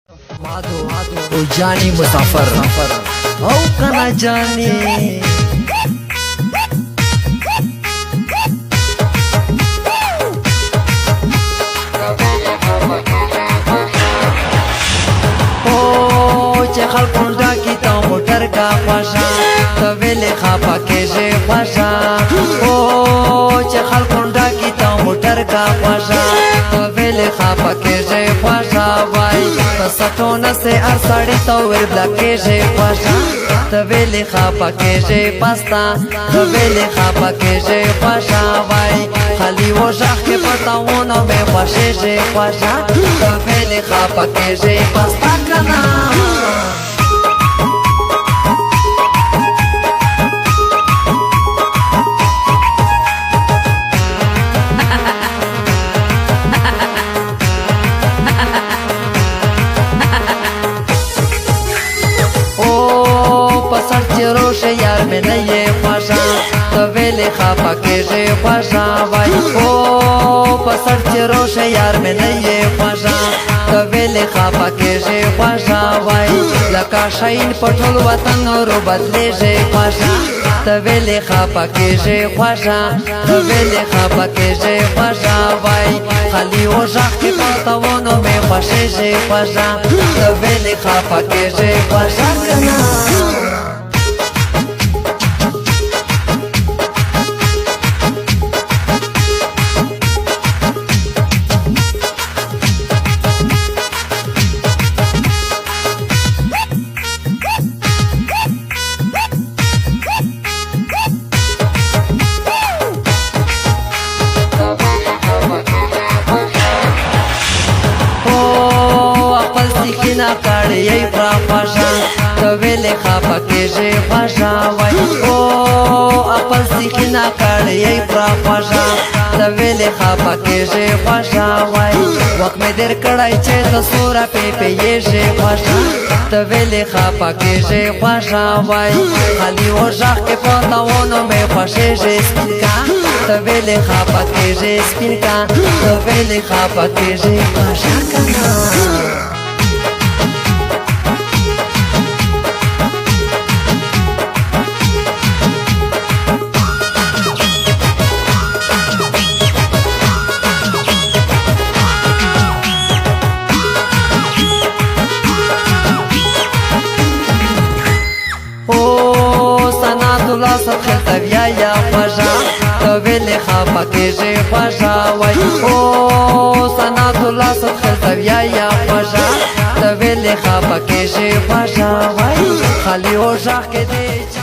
او جانی مسافر او کنا جانی چې خلکو ډاکی تا موټر کا خواشا ته ویلې خپه کېږې خواشا او چې خلکو ډاکی تا موټر کا خواشا ته ویلې خپه کېږې خواشا وای په سټونه سه ار ساړې ته ور بلکېږې خواشا ته ویلې خپه کېږې پاستا ته ویلې خپه کېږې خواشا وای خالی و ځخ کې پټاونه مې خوښېږې خواشا ته ویلې خپه کېږې پاستا کنا روشه یار میں نئے خواشا تو ویلے خاپا کېږې خواشا وای او پسر چې روشه یار میں نئے خواشا تو ویلے خاپا کېږې خواشا وای لکه شاین په ټول وطن رو بدلېږې خواشا تو ویلے خاپا کېږې خواشا تو ویلے خاپا کېږې خواشا وای خالی و ځخ کې پټاونه مې خوښېږې خواشا تو ویلے خاپا کېږې خواشا کنا کنا کاړې ای فرا خواشا ته ویلې خپه کېږې خواشا وای او خپل سکنا کاړې ای فرا خواشا ته ویلې خپه کېږې خواشا وای وخت مې در کړای چې ته سوره پیږې خواشا ته ویلې خپه کېږې خواشا وای خالی و ځخ کې پټاونه مې خوښېږې سپینکا ته ویلې خپه کېږې سپینکا ته ویلې خپه کېږې خواشا کنا خلطویا یا خواشا تو ویلې خپه کېږې خواشا وای او سنات الله ست خلطویا یا خواشا تو ویلې خپه کېږې خواشا وای خالی و ځخ کې دی